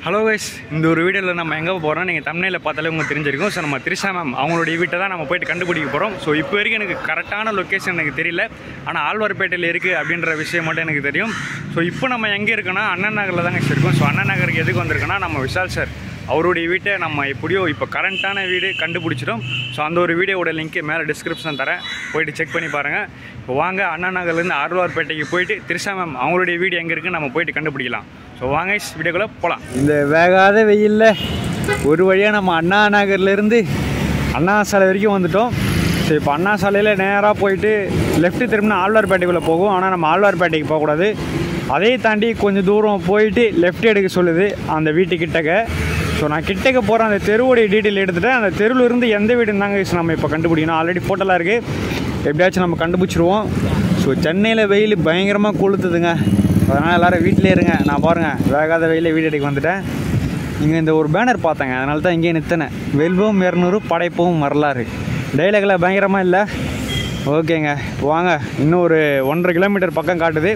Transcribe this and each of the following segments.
Hello guys, இந்த ஒரு வீடியோவில் நம்ம எங்கே போகிறோம் நீங்கள் தமிழில் பார்த்தாலே உங்களுக்கு தெரிஞ்சிருக்கும். ஸோ நம்ம திரிஷா மேம் அவங்களுடைய வீட்டை தான் நம்ம போயிட்டு கண்டுபிடிக்க போகிறோம். ஸோ இப்போ வரைக்கும் எனக்கு கரெக்டான லொக்கேஷன் எனக்கு தெரியல, ஆனால் ஆழ்வார்பேட்டையில் இருக்குது அப்படின்ற விஷயம் மட்டும் எனக்கு தெரியும். ஸோ இப்போ நம்ம எங்கே இருக்கோன்னா அண்ணா நகரில் தாங்க இருக்கோம். ஸோ அண்ணா நகருக்கு எதுக்கு வந்திருக்கோன்னா நம்ம விஷால் சார் அவருடைய வீட்டை நம்ம எப்படியோ இப்போ கரண்ட்டான வீடு கண்டுபிடிச்சிட்டோம். ஸோ அந்த ஒரு வீடியோட லிங்க்கு மேலே டிஸ்கிரிப்ஷன் தரேன், போய்ட்டு செக் பண்ணி பாருங்கள். இப்போ வாங்க அண்ணா நகர்லேருந்து ஆழ்வார்பேட்டைக்கு போயிட்டு திரிஷா மேம் அவங்களுடைய வீடு எங்கே இருக்குன்னு நம்ம போயிட்டு கண்டுபிடிக்கலாம். ஸோ வாங்க வீடியோக்குள்ளே போகலாம். இந்த வேகாத வெயிலில் ஒரு வழியாக நம்ம அண்ணா நகர்லேருந்து அண்ணா சாலை வரைக்கும் வந்துட்டோம். ஸோ இப்போ அண்ணா சாலையில் நேராக போயிட்டு லெஃப்ட்டு திரும்பினா ஆழ்வார்பேட்டைக்குள்ளே போகும். ஆனால் நம்ம ஆழ்வார்பேட்டைக்கு போகக்கூடாது, அதையே தாண்டி கொஞ்சம் தூரம் போயிட்டு லெஃப்ட் எடுக்க சொல்லுது அந்த வீட்டுக்கிட்டக்க. ஸோ நான் கிட்டக்க போகிற அந்த தெருவுடைய டீட்டெயில் எடுத்துகிட்டேன். அந்த தெருவில் இருந்து எந்த வீடு இருந்தாங்க நம்ம இப்போ கண்டுபிடிக்கணும். ஆல்ரெடி ஃபோட்டோலாம் இருக்குது, எப்படியாச்சும் நம்ம கண்டுபிடிச்சிருவோம். ஸோ சென்னையில் வெயில் பயங்கரமாக கொளுத்துதுங்க, அதனால் எல்லோரும் வீட்டிலே இருங்க. நான் பாருங்கள் வேகாத வெயிலில் வீடு எடுக்க வந்துட்டேன். இங்கே இந்த ஒரு பேனர் பார்த்தேங்க, அதனால தான் இங்கேயே நிறுத்தினேன். வெல்வோம் 200 படைப்போம் வரலாறு. டைலாக்லாம் பயங்கரமாக இல்லை. ஓகேங்க வாங்க, இன்னும் ஒரு 1.5 கிலோமீட்டர் பக்கம் காட்டுது.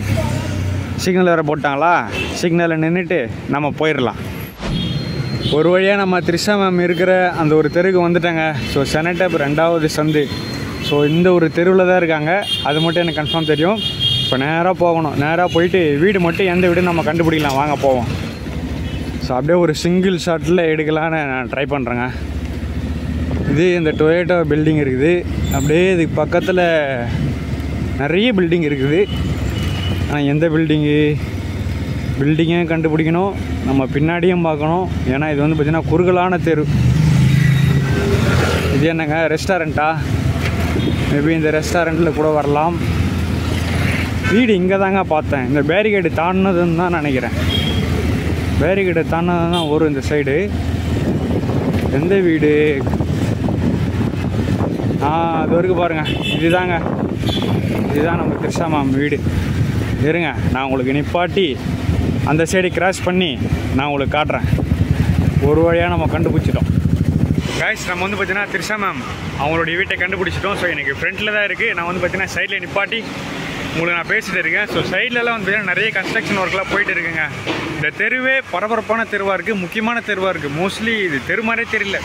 சிக்னல் வேறு போட்டாங்களா, சிக்னலில் நின்றுட்டு நம்ம போயிடலாம். ஒரு வழியாக நம்ம திரிஷா மேம் இருக்கிற அந்த ஒரு தெருவுக்கு வந்துட்டாங்க. ஸோ செனட்டப் 2வது சந்து. ஸோ இந்த ஒரு தெருவில் தான் இருக்காங்க, அது மட்டும் எனக்கு கன்ஃபார்ம் தெரியும். இப்போ நேராக போகணும், நேராக போயிட்டு வீடு மட்டும் எந்த வீடுன்னு நம்ம கண்டுபிடிக்கலாம். வாங்க போவோம். ஸோ அப்படியே ஒரு சிங்கிள் ஷாட்டில் எடுக்கலான்னு நான் ட்ரை பண்ணுறேங்க. இது இந்த டொயோட்டோ பில்டிங் இருக்குது, அப்படியே இதுக்கு பக்கத்தில் நிறைய பில்டிங் இருக்குது. ஆனால் எந்த பில்டிங்கையும் கண்டுபிடிக்கணும், நம்ம பின்னாடியும் பார்க்கணும். ஏன்னா இது வந்து பார்த்திங்கன்னா குறுகலான தெரு. இது என்னங்க ரெஸ்டாரண்ட்டா? மேபி இந்த ரெஸ்டாரண்ட்டில் கூட வரலாம். வீடு இங்கே தாங்க பார்த்தேன், இந்த பேரிகேடு தாண்டினதுன்னு தான் நினைக்கிறேன். பேரிகேடு தாண்டினது தான் வரும் இந்த சைடு. எந்த வீடு? அது வரைக்கும் பாருங்கள், இதுதான் நம்ம திரிஷா மேம் வீடு. இருங்க, நான் உங்களுக்கு நிப்பாட்டி அந்த சைடு கிராஸ் பண்ணி நான் உங்களுக்கு காட்டுறேன். ஒரு வழியாக நம்ம கண்டுபிடிச்சிட்டோம். கைஸ், நம்ம வந்து பார்த்தீங்கன்னா திரிஷா மேம் அவங்களுடைய வீட்டை கண்டுபிடிச்சிட்டோம். ஸோ எனக்கு ஃப்ரண்ட்டில் தான் இருக்குது. நான் வந்து பார்த்தீங்கன்னா சைடில் நிப்பாட்டி உங்களுக்கு நான் பேசிகிட்டு இருக்கேன். ஸோ சைட்லலாம் வந்து பார்த்தீங்கன்னா நிறைய கன்ஸ்ட்ரக்ஷன் ஒர்க்லாம் போயிட்டு இருக்குங்க. இந்த தெருவே பரபரப்பான தெருவாக இருக்குது, முக்கியமான தெருவாக இருக்குது. மோஸ்ட்லி இது தெரு மாதிரியே தெரியல,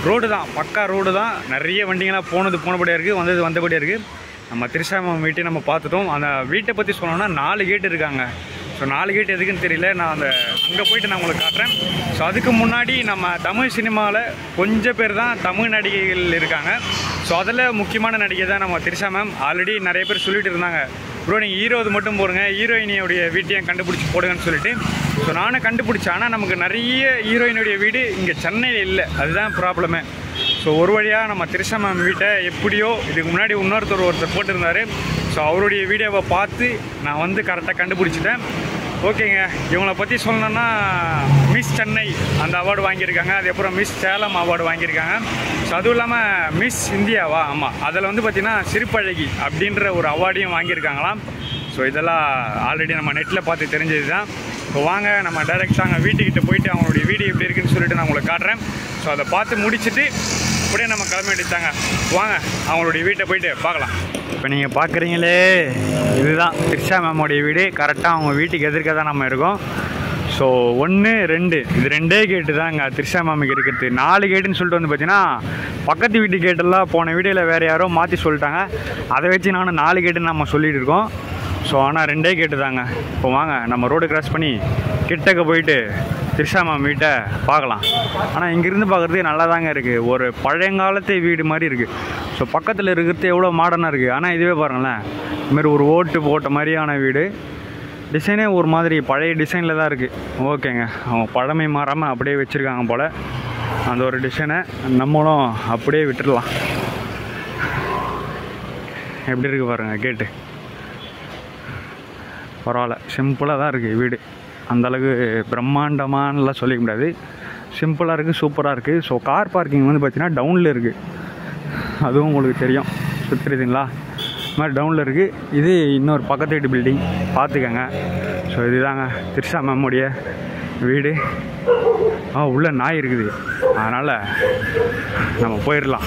ரோடு தான், பக்கா ரோடு தான். நிறைய வண்டிங்களாம் போனபடியாக இருக்குது, வந்தபடியாக இருக்குது. நம்ம திரிஷா மேம் வீட்டை நம்ம பார்த்துட்டோம். அந்த வீட்டை பற்றி சொல்லணும்னா 4 கேட்டு இருக்காங்க. ஸோ 4 கேட் எதுக்குன்னு தெரியல, நான் அங்கே போய்ட்டு நான் உங்களுக்கு காட்டுறேன். ஸோ அதுக்கு முன்னாடி நம்ம தமிழ் சினிமாவில் கொஞ்சம் பேர் தான் தமிழ் நடிகைகள் இருக்காங்க. ஸோ அதில் முக்கியமான நடிகை தான் நம்ம திரிஷா மேம். ஆல்ரெடி நிறைய பேர் சொல்லிட்டு இருந்தாங்க, ப்ரோ நீங்கள் ஹீரோது மட்டும் போடுங்க, ஹீரோயினியோடைய வீட்டையும் கண்டுபிடிச்சி போடுங்கன்னு சொல்லிட்டு. ஸோ நானும் கண்டுபிடிச்சேன், ஆனால் நமக்கு நிறைய ஹீரோயினுடைய வீடு இங்கே சென்னையில் இல்லை, அதுதான் ப்ராப்ளமே. ஸோ ஒரு வழியாக நம்ம திரிஷா மேம் வீட்டை எப்படியோ, இதுக்கு முன்னாடி ஒருத்தர் போட்டிருந்தார். ஸோ அவருடைய வீடியோவை பார்த்து நான் வந்து கரெக்டாக கண்டுபிடிச்சிட்டேன். ஓகேங்க, இவங்களை பற்றி சொல்லணுன்னா மிஸ் சென்னை அந்த அவார்டு வாங்கியிருக்காங்க, அதுக்கப்புறம் மிஸ் சேலம் அவார்டு வாங்கியிருக்காங்க. ஸோ அதுவும் இல்லாமல் மிஸ் இந்தியாவா, ஆமாம், அதில் வந்து பார்த்திங்கன்னா சிரிப்பழகி அப்படின்ற ஒரு அவார்டையும் வாங்கியிருக்காங்களாம். ஸோ இதெல்லாம் ஆல்ரெடி நம்ம நெட்டில் பார்த்து தெரிஞ்சது தான். ஸோ வாங்க நம்ம டைரெக்டாக அங்கே வீட்டுக்கிட்ட போயிட்டு அவங்களுடைய வீடு எப்படி இருக்குன்னு சொல்லிட்டு நான் உங்களுக்கு காட்டுறேன். ஸோ அதை பார்த்து முடிச்சுட்டு அப்படியே நம்ம கிளம்பி எடுத்தாங்க. வாங்க அவங்களுடைய வீட்டை போயிட்டு பார்க்கலாம். இப்போ நீங்கள் பார்க்குறீங்களே, இதுதான் திரிஷா மேமோடைய வீடு. கரெக்டாக அவங்க வீட்டுக்கு எதிர்க்க தான் நம்ம இருக்கோம். ஸோ 1, 2 இது 2 கேட்டு தான் இங்கே திரிஷா மேமுக்கு இருக்கிறது. 4 கேட்டுன்னு சொல்லிட்டு வந்து பார்த்தீங்கன்னா பக்கத்து வீட்டு கேட்டெல்லாம் போன வீடியோவில் வேறு யாரோ மாற்றி சொல்லிட்டாங்க. அதை வச்சு நானும் 4 கேட்டுன்னு நம்ம சொல்லிகிட்டு இருக்கோம். ஸோ ஆனால் 2 கேட்டு தாங்க. இப்போ வாங்க நம்ம ரோடு கிராஸ் பண்ணி கிட்டக்க போயிட்டு திரிஷா மேம் வீட்டை பார்க்கலாம். ஆனால் இங்கேருந்து பார்க்குறதுக்கு நல்லா தாங்க இருக்குது, ஒரு பழையங்காலத்து வீடு மாதிரி இருக்குது. ஸோ பக்கத்தில் இருக்கிறது எவ்வளோ மாடர்னாக இருக்குது. ஆனால் இதுவே பாருங்களேன், இதுமாரி ஒரு ஓட்டு போட்ட மாதிரியான வீடு. டிசைனே ஒரு மாதிரி பழைய டிசைனில் தான் இருக்குது. ஓகேங்க, அவங்க பழமை மாறாமல் அப்படியே வச்சுருக்காங்க போல் அந்த ஒரு டிசைனை. நம்மளும் அப்படியே விட்டுடலாம். எப்படி இருக்குது பாருங்கள் கேட்டு, பரவாயில்ல, சிம்பிளாக தான் இருக்குது வீடு. அந்தளவுக்கு பிரம்மாண்டமானலாம் சொல்லிக்க முடியாது, சிம்பிளாக இருக்குது, சூப்பராக இருக்குது. ஸோ கார் பார்க்கிங் வந்து பார்த்திங்கன்னா டவுனில் இருக்குது, அதுவும் உங்களுக்கு தெரியும், சுற்றுறதுங்களா, இது மாதிரி டவுனில் இருக்குது. இது இன்னொரு பக்கத்து வீட்டு பில்டிங் பார்த்துக்கங்க. ஸோ இதுதாங்க திரிஷா மேமுடைய வீடு. உள்ள நாய் இருக்குது, அதனால் நம்ம போயிடலாம்.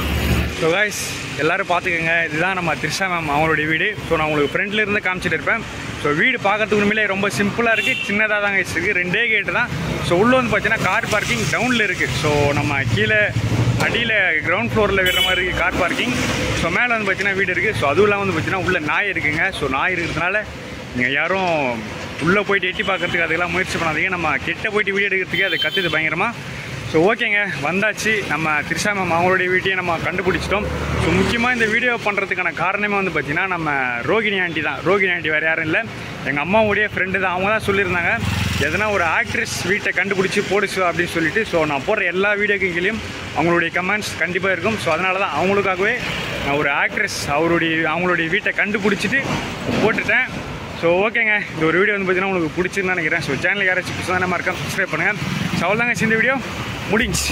ஸோ கைஸ் எல்லோரும் பார்த்துக்கோங்க, இதுதான் நம்ம திரிஷா மேம் அவங்களுடைய வீடு. ஸோ நான் உங்களுக்கு ஃப்ரெண்ட்லேருந்து காமிச்சிட்டு இருப்பேன். ஸோ வீடு பார்க்கறதுக்கு உண்மையிலே ரொம்ப சிம்பிளாக இருக்குது, சின்னதாக தாங்க இருக்குது, 2 கேட்டு தான். ஸோ உள்ளே வந்து பார்த்தீங்கன்னா கார் பார்க்கிங் டவுனில் இருக்குது. ஸோ நம்ம கீழே அடியில் கிரவுண்ட் ஃப்ளோரில் விடுற மாதிரி இருக்குது கார் பார்க்கிங். ஸோ மேலே வந்து பார்த்தீங்கன்னா வீடு இருக்குது. ஸோ அதுவும் வந்து பார்த்தீங்கன்னா உள்ளே நாய் இருக்குங்க. ஸோ நாய் இருக்கிறதுனால நீங்கள் யாரும் உள்ளே போயிட்டு எட்டி பார்க்கறதுக்கு அதுக்கெல்லாம் முயற்சி பண்ணாதீங்க. நம்ம கிட்ட போயிட்டு வீடியோ எடுக்கிறதுக்கு அது கற்றுது பயங்கரமாக. ஸோ ஓகேங்க, வந்தாச்சு. நம்ம திரிஷா மேம் அவங்களுடைய வீட்டையும் நம்ம கண்டுபிடிச்சிட்டோம். ஸோ முக்கியமாக இந்த வீடியோ பண்ணுறதுக்கான காரணமே வந்து பார்த்திங்கன்னா நம்ம ரோகிணி ஆண்டி தான். ரோகிணி ஆண்டி வேறு யாரும் இல்லை, எங்கள் அம்மாவுடைய ஃப்ரெண்டு தான். அவங்க தான் சொல்லியிருந்தாங்க எதனா ஒரு ஆக்ட்ரஸ் வீட்டை கண்டுபிடிச்சி போடுச்சு அப்படின்னு சொல்லிட்டு. ஸோ நான் போடுற எல்லா வீடியோக்கு கீழேயும் அவங்களுடைய கமெண்ட்ஸ் கண்டிப்பாக இருக்கும். ஸோ அதனால தான் அவங்களுக்காகவே நான் ஒரு ஆக்ட்ரஸ் அவங்களுடைய வீட்டை கண்டுபிடிச்சிட்டு போட்டுட்டேன். ஸோ ஓகேங்க, இந்த ஒரு வீடியோ வந்து பார்த்தீங்கன்னா உங்களுக்கு பிடிச்சிருன்னு நினைக்கிறேன். ஸோ சேனலுக்கு யாராச்சும் புதுசாக நம்ம இருக்க சப்ஸ்கிரைப் பண்ணுங்கள். ஸோ அவ்வளோதாங்க, இந்த வீடியோ முடிஞ்சு.